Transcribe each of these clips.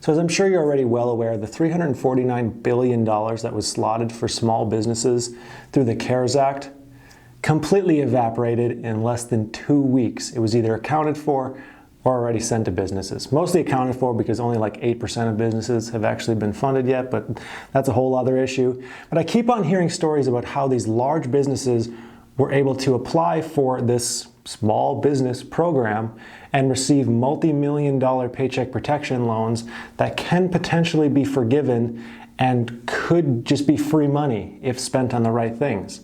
So as I'm sure you're already well aware, the $349 billion that was slotted for small businesses through the CARES Act completely evaporated in less than 2 weeks. It was either accounted for or already sent to businesses. Mostly accounted for because only like 8% of businesses have actually been funded yet, but that's a whole other issue. But I keep on hearing stories about how these large businesses were able to apply for this small business program and receive multi-million-dollar paycheck protection loans that can potentially be forgiven and could just be free money if spent on the right things.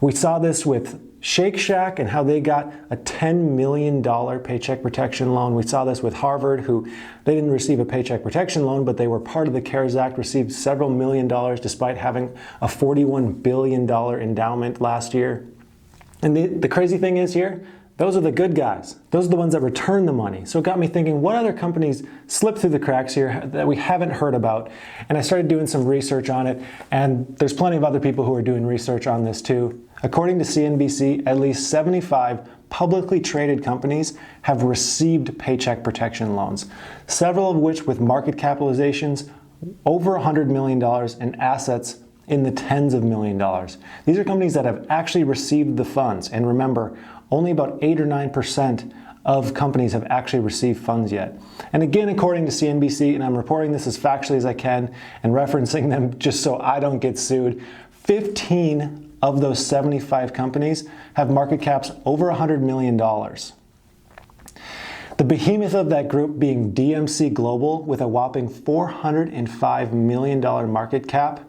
We saw this with Shake Shack and how they got a $10 million paycheck protection loan. We saw this with Harvard, who they didn't receive a paycheck protection loan, but they were part of the CARES Act, received several million dollars despite having a $41 billion endowment last year. And the crazy thing is here, those are the good guys. Those are the ones that return the money. So it got me thinking, what other companies slip through the cracks here that we haven't heard about? And I started doing some research on it, and there's plenty of other people who are doing research on this too. According to CNBC, at least 75 publicly traded companies have received paycheck protection loans, several of which with market capitalizations over $100 million and assets in the tens of million dollars. These are companies that have actually received the funds. And remember, only about 8 or 9% of companies have actually received funds yet. And again, according to CNBC, and I'm reporting this as factually as I can and referencing them just so I don't get sued, 15 of those 75 companies have market caps over $100 million. The behemoth of that group being DMC Global with a whopping $405 million market cap,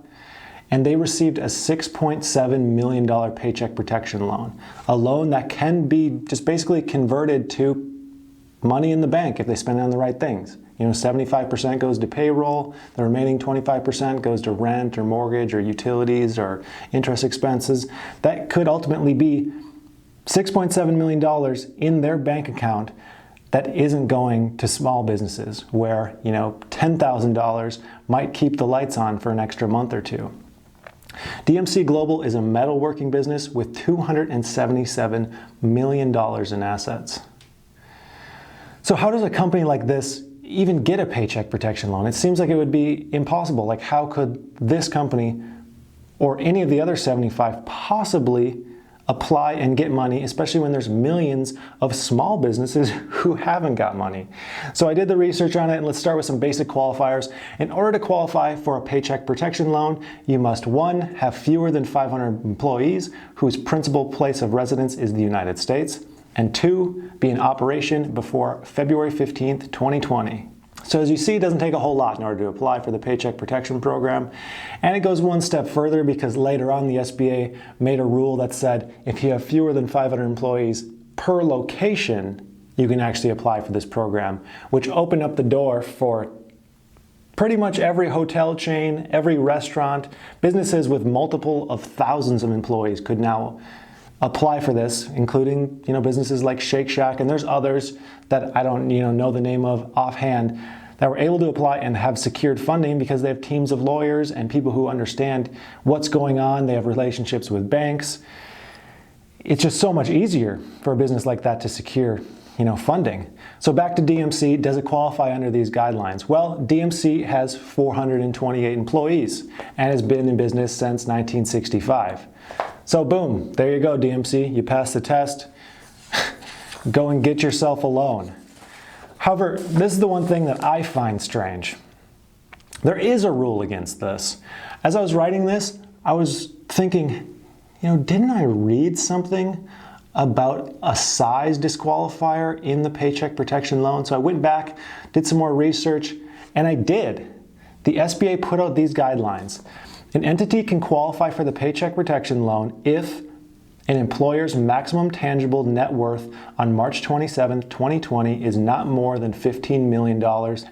and they received a $6.7 million paycheck protection loan, a loan that can be just basically converted to money in the bank if they spend it on the right things. 75% goes to payroll, the remaining 25% goes to rent or mortgage or utilities or interest expenses. That could ultimately be $6.7 million in their bank account that isn't going to small businesses where, $10,000 might keep the lights on for an extra month or two. DMC Global is a metalworking business with $277 million in assets. So how does a company like this even get a paycheck protection loan? It seems like it would be impossible. Like, how could this company or any of the other 75 possibly apply and get money, especially when there's millions of small businesses who haven't got money? So I did the research on it, and let's start with some basic qualifiers. In order to qualify for a paycheck protection loan, you must, 1, have fewer than 500 employees whose principal place of residence is the United States, and 2, be in operation before February 15th, 2020. So as you see, it doesn't take a whole lot in order to apply for the Paycheck Protection Program. And it goes one step further because later on the SBA made a rule that said if you have fewer than 500 employees per location, you can actually apply for this program, which opened up the door for pretty much every hotel chain, every restaurant, businesses with multiple of thousands of employees could now apply for this, including businesses like Shake Shack, and there's others that I don't know the name of offhand that were able to apply and have secured funding because they have teams of lawyers and people who understand what's going on. They have relationships with banks. It's just so much easier for a business like that to secure funding. So back to DMC, does it qualify under these guidelines? Well, DMC has 428 employees and has been in business since 1965. So boom, there you go, DMC. You passed the test. Go and get yourself a loan. However, this is the one thing that I find strange. There is a rule against this. As I was writing this, I was thinking, didn't I read something about a size disqualifier in the Paycheck Protection Loan? So I went back, did some more research, and I did. The SBA put out these guidelines. An entity can qualify for the Paycheck Protection Loan if an employer's maximum tangible net worth on March 27, 2020 is not more than $15 million,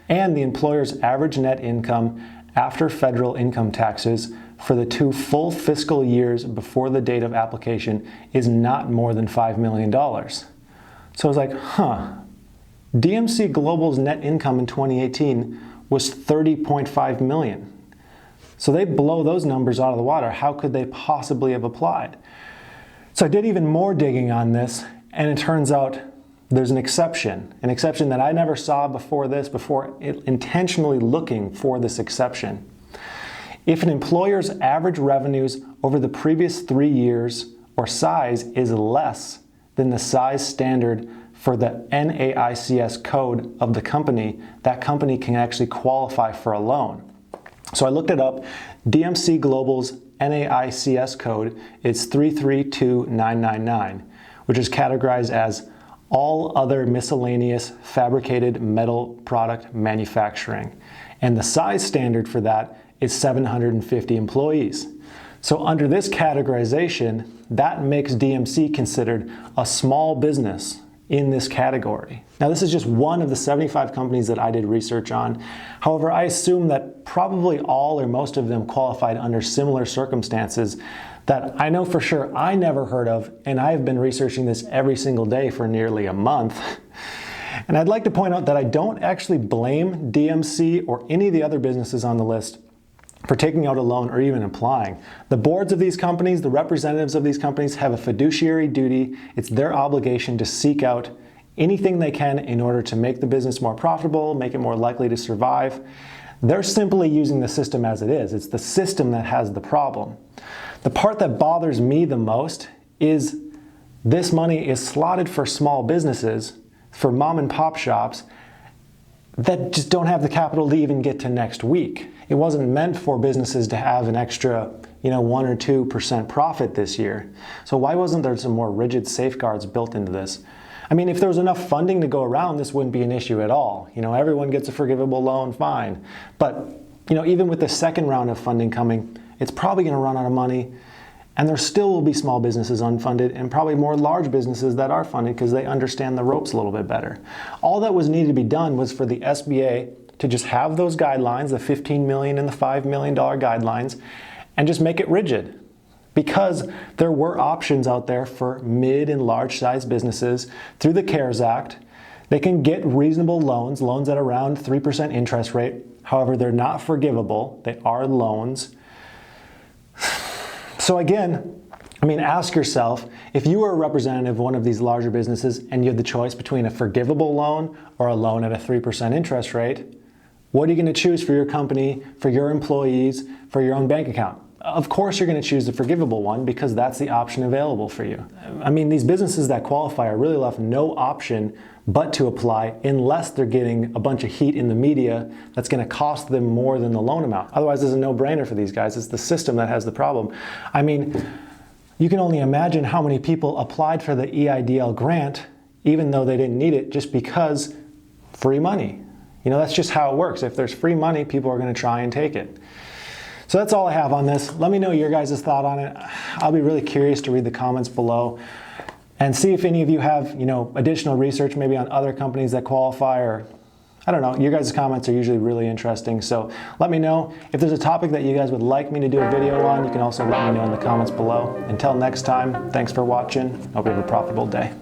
and the employer's average net income after federal income taxes for the 2 full fiscal years before the date of application is not more than $5 million. So I was like, DMC Global's net income in 2018 was $30.5 million. So they blow those numbers out of the water. How could they possibly have applied? So I did even more digging on this, and it turns out there's an exception that I never saw before intentionally looking for this exception. If an employer's average revenues over the previous 3 years or size is less than the size standard for the NAICS code of the company, that company can actually qualify for a loan. So I looked it up. DMC Global's NAICS code is 332999, which is categorized as all other miscellaneous fabricated metal product manufacturing. And the size standard for that is 750 employees. So under this categorization, that makes DMC considered a small business in this category. Now, this is just one of the 75 companies that I did research on. However, I assume that probably all or most of them qualified under similar circumstances that I know for sure I never heard of, and I have been researching this every single day for nearly a month. And I'd like to point out that I don't actually blame DMC or any of the other businesses on the list for taking out a loan or even applying. The boards of these companies, the representatives of these companies have a fiduciary duty. It's their obligation to seek out anything they can in order to make the business more profitable, make it more likely to survive. They're simply using the system as it is. It's the system that has the problem. The part that bothers me the most is this money is slotted for small businesses, for mom and pop shops that just don't have the capital to even get to next week. It wasn't meant for businesses to have an extra, 1 or 2% profit this year. So why wasn't there some more rigid safeguards built into this? I mean, if there was enough funding to go around, this wouldn't be an issue at all. Everyone gets a forgivable loan, fine. But, even with the second round of funding coming, it's probably going to run out of money. And there still will be small businesses unfunded and probably more large businesses that are funded because they understand the ropes a little bit better. All that was needed to be done was for the SBA to just have those guidelines, the $15 million and the $5 million guidelines, and just make it rigid. Because there were options out there for mid and large size businesses through the CARES Act. They can get reasonable loans at around 3% interest rate. However, they're not forgivable. They are loans. So again, ask yourself, if you were a representative of one of these larger businesses and you had the choice between a forgivable loan or a loan at a 3% interest rate, what are you going to choose for your company, for your employees, for your own bank account? Of course you're going to choose the forgivable one because that's the option available for you. These businesses that qualify are really left no option but to apply unless they're getting a bunch of heat in the media that's going to cost them more than the loan amount. Otherwise, it's a no-brainer for these guys. It's the system that has the problem. You can only imagine how many people applied for the EIDL grant even though they didn't need it just because free money. That's just how it works. If there's free money, people are going to try and take it. So that's all I have on this. Let me know your guys' thought on it. I'll be really curious to read the comments below and see if any of you have, additional research maybe on other companies that qualify, or I don't know. Your guys' comments are usually really interesting. So let me know. If there's a topic that you guys would like me to do a video on, you can also let me know in the comments below. Until next time, thanks for watching. Hope you have a profitable day.